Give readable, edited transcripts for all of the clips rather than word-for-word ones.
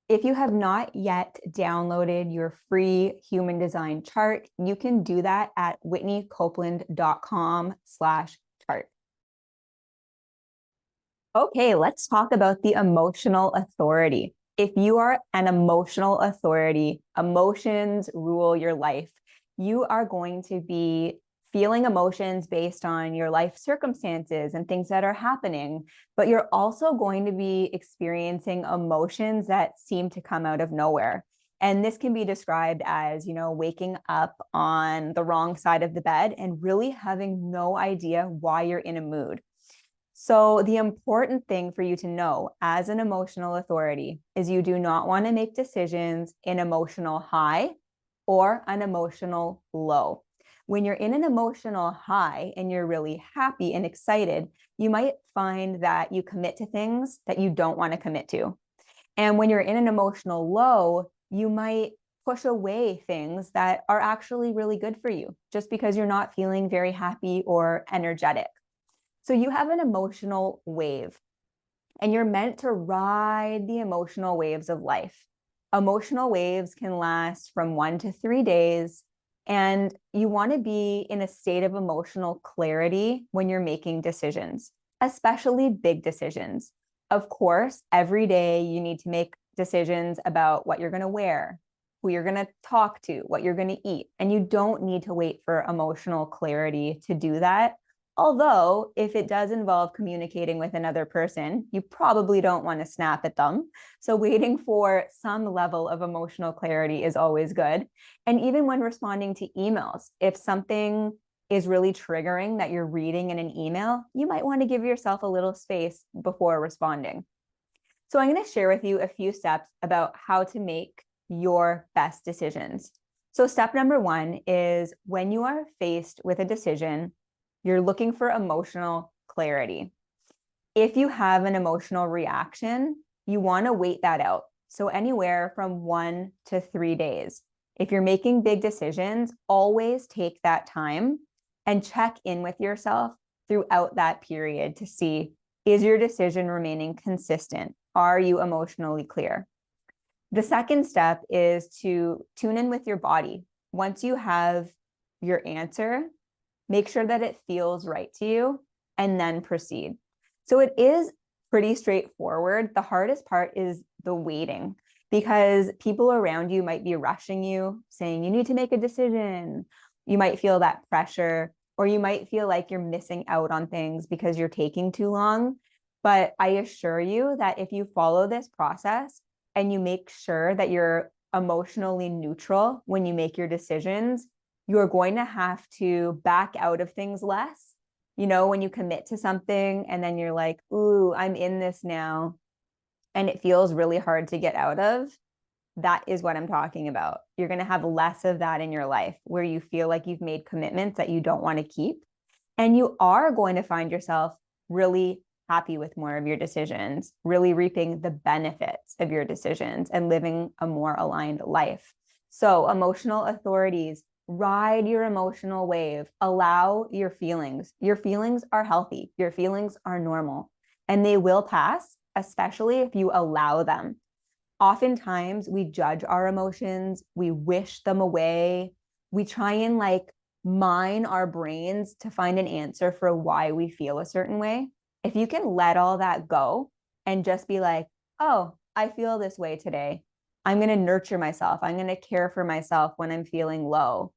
If you have not yet downloaded your free human design chart, you can do that at whitneycopeland.com/chart. Okay, let's talk about the emotional authority. If you are an emotional authority, emotions rule your life. You are going to be feeling emotions based on your life circumstances and things that are happening, but you're also going to be experiencing emotions that seem to come out of nowhere. And this can be described as, waking up on the wrong side of the bed and really having no idea why you're in a mood. So, the important thing for you to know as an emotional authority is you do not want to make decisions in emotional high or an emotional low. When you're in an emotional high and you're really happy and excited, you might find that you commit to things that you don't want to commit to. And when you're in an emotional low, you might push away things that are actually really good for you just because you're not feeling very happy or energetic. So you have an emotional wave, and you're meant to ride the emotional waves of life. Emotional waves can last from 1 to 3 days, and you want to be in a state of emotional clarity when you're making decisions, especially big decisions. Of course, every day you need to make decisions about what you're going to wear, who you're going to talk to, what you're going to eat, and you don't need to wait for emotional clarity to do that. Although, if it does involve communicating with another person, you probably don't want to snap at them. So, waiting for some level of emotional clarity is always good. And even when responding to emails, if something is really triggering that you're reading in an email, you might want to give yourself a little space before responding. So, I'm going to share with you a few steps about how to make your best decisions. So, step number one is when you are faced with a decision, you're looking for emotional clarity. If you have an emotional reaction, you want to wait that out. So, anywhere from 1 to 3 days. If you're making big decisions, always take that time and check in with yourself throughout that period to see, is your decision remaining consistent? Are you emotionally clear? The second step is to tune in with your body. Once you have your answer, make sure that it feels right to you, and then proceed. So it is pretty straightforward. The hardest part is the waiting, because people around you might be rushing you, saying you need to make a decision. You might feel that pressure, or you might feel like you're missing out on things because you're taking too long. But I assure you that if you follow this process and you make sure that you're emotionally neutral when you make your decisions, you're going to have to back out of things less. When you commit to something and then you're like, ooh, I'm in this now, and it feels really hard to get out of, that is what I'm talking about. You're going to have less of that in your life where you feel like you've made commitments that you don't want to keep. And you are going to find yourself really happy with more of your decisions, really reaping the benefits of your decisions and living a more aligned life. So, emotional authorities, ride your emotional wave, allow your feelings. Your feelings are healthy, your feelings are normal, and they will pass, especially if you allow them. Oftentimes, we judge our emotions, we wish them away, we try and mine our brains to find an answer for why we feel a certain way. If you can let all that go and just be like, oh, I feel this way today. I'm going to nurture myself. I'm going to care for myself when I'm feeling low.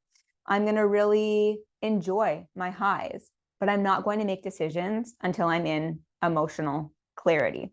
I'm going to really enjoy my highs, but I'm not going to make decisions until I'm in emotional clarity.